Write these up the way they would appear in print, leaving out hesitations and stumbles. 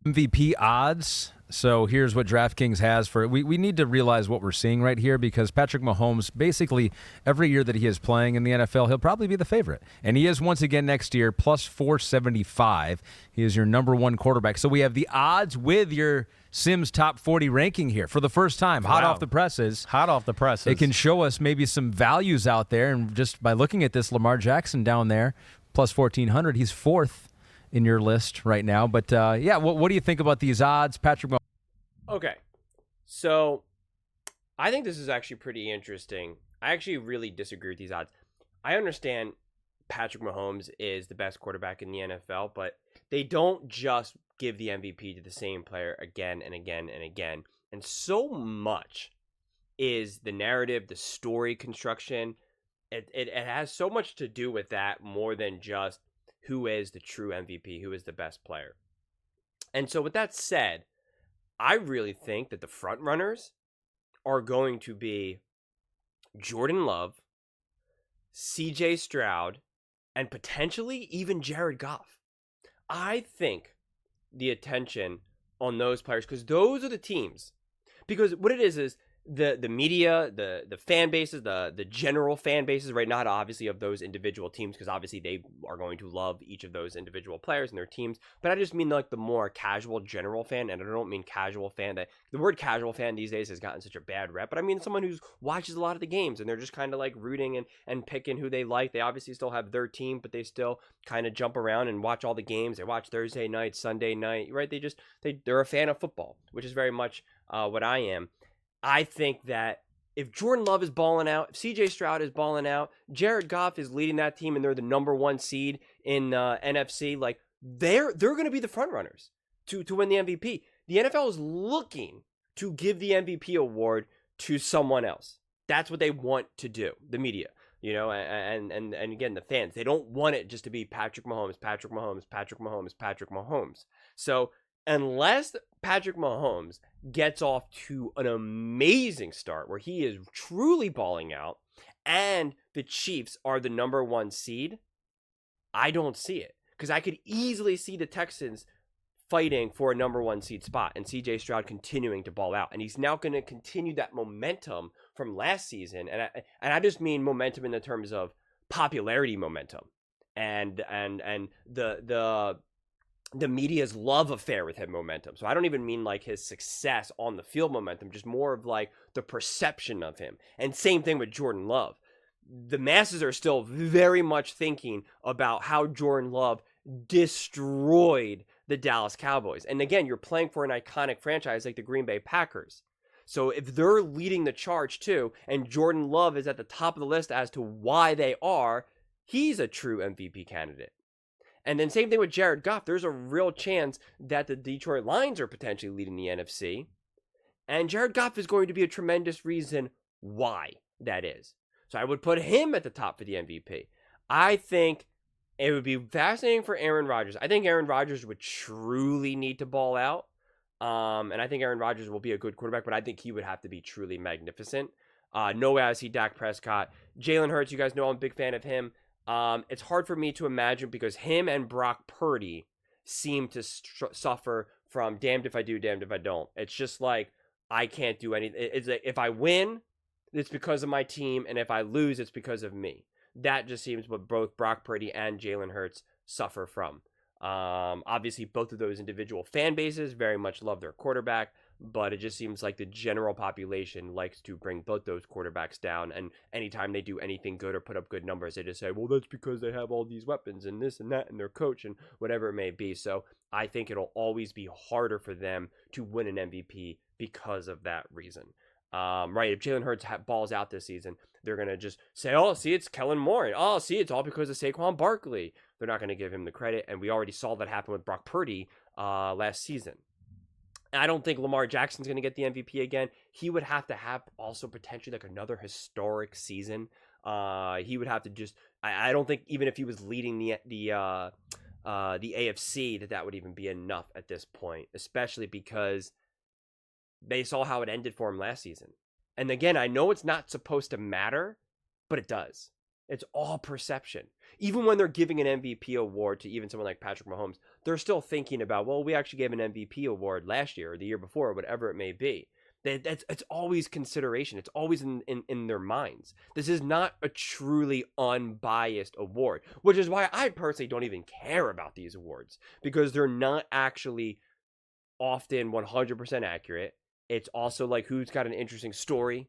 MVP odds. So here's what DraftKings has for we need to realize what we're seeing right here, because Patrick Mahomes, basically every year that he is playing in the NFL, he'll probably be the favorite. And he is once again next year, plus 475. He is your number one quarterback. So we have the odds with your Sims top 40 ranking here for the first time, hot off the presses. Hot off the presses. It can show us maybe some values out there. And just by looking at this, Lamar Jackson down there, plus 1,400, he's fourth in your list right now. But yeah, what do you think about these odds, Patrick Mahomes? Okay, so I think this is actually pretty interesting. I actually really disagree with these odds. I understand Patrick Mahomes is the best quarterback in the NFL, but they don't just give the MVP to the same player again and again and again. And so much is the narrative, the story construction. It has so much to do with that more than just who is the true MVP, who is the best player. And so with that said, I really think that the front runners are going to be Jordan Love, CJ Stroud, and potentially even Jared Goff. I think the attention on those players, because those are the teams. Because what it is the media, the fan bases, the general fan bases, right? Not obviously of those individual teams, because obviously they are going to love each of those individual players and their teams. But I just mean like the more casual general fan, and I don't mean casual fan. That the word casual fan these days has gotten such a bad rep. But I mean someone who watches a lot of the games and they're just kind of like rooting and picking who they like. They obviously still have their team, but they still kind of jump around and watch all the games. They watch Thursday night, Sunday night, right? They're a fan of football, which is very much what I am. I think that if Jordan Love is balling out, if CJ Stroud is balling out, Jared Goff is leading that team and they're the number one seed in NFC, like they're going to be the front runners to win the MVP. The NFL is looking to give the MVP award to someone else. That's what they want to do, the media, you know, and again, the fans. They don't want it just to be Patrick Mahomes, Patrick Mahomes, Patrick Mahomes, Patrick Mahomes. So unless Patrick Mahomes gets off to an amazing start where he is truly balling out and the Chiefs are the number one seed, I don't see it. Because I could easily see the Texans fighting for a number one seed spot and CJ Stroud continuing to ball out. And he's now going to continue that momentum from last season. And I just mean momentum in the terms of popularity momentum and the media's love affair with him momentum. So I don't even mean like his success on the field momentum, just more of like the perception of him. And same thing with Jordan Love. The masses are still very much thinking about how Jordan Love destroyed the Dallas Cowboys. And again, you're playing for an iconic franchise like the Green Bay Packers. So if they're leading the charge too, and Jordan Love is at the top of the list as to why they are, he's a true MVP candidate. And then same thing with Jared Goff. There's a real chance that the Detroit Lions are potentially leading the NFC. And Jared Goff is going to be a tremendous reason why that is. So I would put him at the top for the MVP. I think it would be fascinating for Aaron Rodgers. I think Aaron Rodgers would truly need to ball out. And I think Aaron Rodgers will be a good quarterback, but I think he would have to be truly magnificent. No way I see Dak Prescott. Jalen Hurts, you guys know I'm a big fan of him. It's hard for me to imagine because him and Brock Purdy seem to suffer from damned if I do, damned if I don't. It's just like, I can't do anything. It's like, if I win, it's because of my team, and if I lose, it's because of me. That just seems what both Brock Purdy and Jalen Hurts suffer from. Obviously, both of those individual fan bases very much love their quarterback, but it just seems like the general population likes to bring both those quarterbacks down. And anytime they do anything good or put up good numbers, they just say, well, that's because they have all these weapons and this and that and their coach and whatever it may be. So I think it'll always be harder for them to win an MVP because of that reason. Right? If Jalen Hurts balls out this season, they're going to just say, oh, see, it's Kellen Moore. And, oh, see, it's all because of Saquon Barkley. They're not going to give him the credit. And we already saw that happen with Brock Purdy last season. I don't think Lamar Jackson's going to get the MVP again. He would have to have also potentially like another historic season. He would have to just, I don't think even if he was leading the AFC that would even be enough at this point, especially because they saw how it ended for him last season. And again, I know it's not supposed to matter, but it does. It's all perception. Even when they're giving an MVP award to even someone like Patrick Mahomes, they're still thinking about, well, we actually gave an MVP award last year or the year before, or whatever it may be. It's always consideration. It's always in their minds. This is not a truly unbiased award, which is why I personally don't even care about these awards, because they're not actually often 100% accurate. It's also like, who's got an interesting story,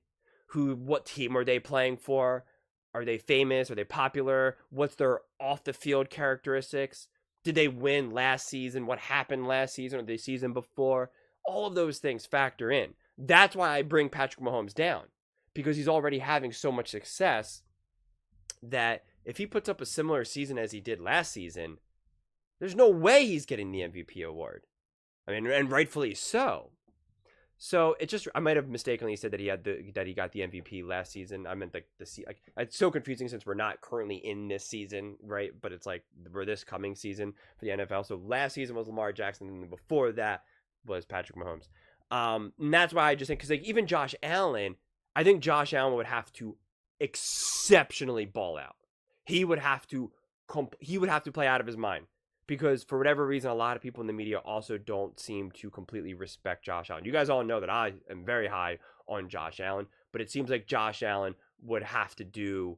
what team are they playing for, are they famous, are they popular, what's their off the field characteristics, did they win last season, what happened last season or the season before. All of those things factor in. That's why I bring Patrick Mahomes down, because he's already having so much success that if he puts up a similar season as he did last season, there's no way he's getting the MVP award. I mean, and rightfully so. So it just, I might have mistakenly said that he got the MVP last season. I meant like it's so confusing since we're not currently in this season, right? But it's like we're this coming season for the NFL. So last season was Lamar Jackson, and before that was Patrick Mahomes. And that's why I just think, because like even Josh Allen, I think Josh Allen would have to exceptionally ball out. He would have to play out of his mind. Because for whatever reason, a lot of people in the media also don't seem to completely respect Josh Allen. You guys all know that I am very high on Josh Allen, but it seems like Josh Allen would have to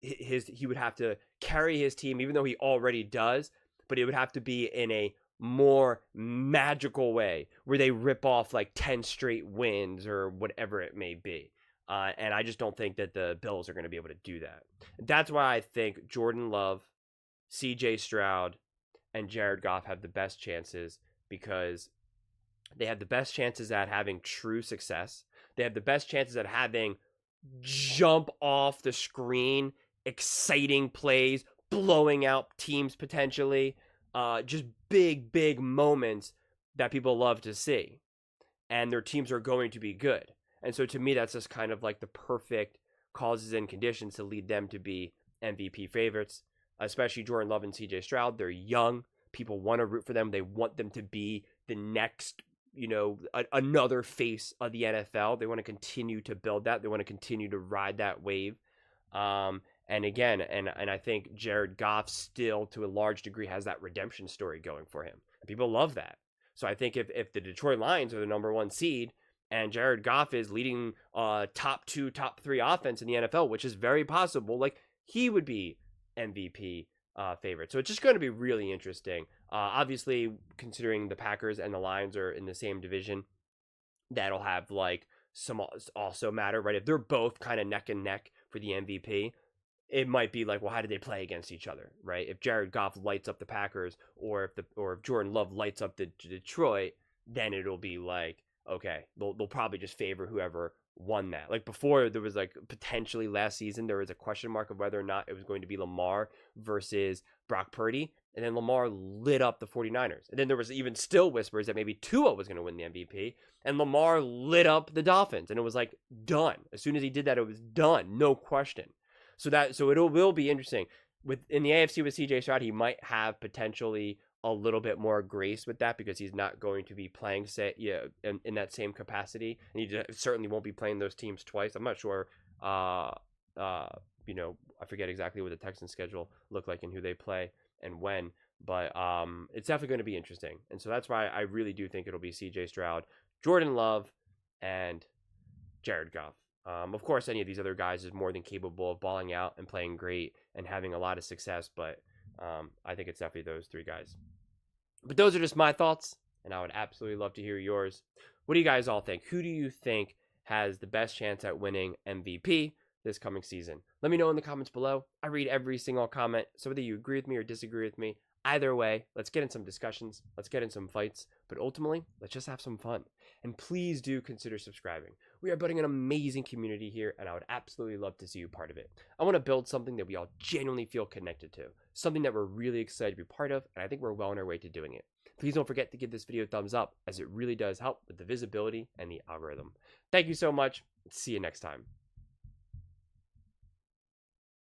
he would have to carry his team, even though he already does, but it would have to be in a more magical way where they rip off like 10 straight wins or whatever it may be. And I just don't think that the Bills are going to be able to do that. That's why I think Jordan Love, CJ Stroud, and Jared Goff have the best chances, because they have the best chances at having true success. They have the best chances at having jump off the screen, exciting plays, blowing out teams potentially, just big moments that people love to see. And their teams are going to be good. And so to me, that's just kind of like the perfect causes and conditions to lead them to be MVP favorites. Especially Jordan Love and CJ Stroud. They're young. People want to root for them. They want them to be the next, another face of the NFL. They want to continue to build that. They want to continue to ride that wave. And again, and I think Jared Goff still, to a large degree, has that redemption story going for him. People love that. So I think if the Detroit Lions are the number one seed and Jared Goff is leading top 2, top 3 offense in the NFL, which is very possible, like he would be MVP favorite. So it's just going to be really interesting. Obviously, considering the Packers and the Lions are in the same division, that'll have like some also matter, right? If they're both kind of neck and neck for the MVP, it might be like, well, how did they play against each other, right? If Jared Goff lights up the Packers, or if Jordan Love lights up the Detroit, then it'll be like, okay, they'll probably just favor whoever won that. Like before, there was like potentially last season, there was a question mark of whether or not it was going to be Lamar versus Brock Purdy. And then Lamar lit up the 49ers. And then there was even still whispers that maybe Tua was going to win the MVP. And Lamar lit up the Dolphins. And it was like done. As soon as he did that, it was done. No question. So it will be interesting. In the AFC with CJ Stroud, he might have potentially a little bit more grace with that, because he's not going to be playing in that same capacity, and he certainly won't be playing those teams twice. I'm not sure. I forget exactly what the Texans schedule look like and who they play and when, but it's definitely going to be interesting. And so that's why I really do think it'll be CJ Stroud, Jordan Love, and Jared Goff. Of course, any of these other guys is more than capable of balling out and playing great and having a lot of success, but I think it's definitely those 3 guys. But those are just my thoughts, and I would absolutely love to hear yours. What do you guys all think? Who do you think has the best chance at winning MVP this coming season? Let me know in the comments below. I read every single comment, so whether you agree with me or disagree with me, either way, let's get in some discussions, let's get in some fights, but ultimately, let's just have some fun. And please do consider subscribing. We are building an amazing community here, and I would absolutely love to see you part of it. I want to build something that we all genuinely feel connected to, something that we're really excited to be part of, and I think we're well on our way to doing it. Please don't forget to give this video a thumbs up, as it really does help with the visibility and the algorithm. Thank you so much. See you next time.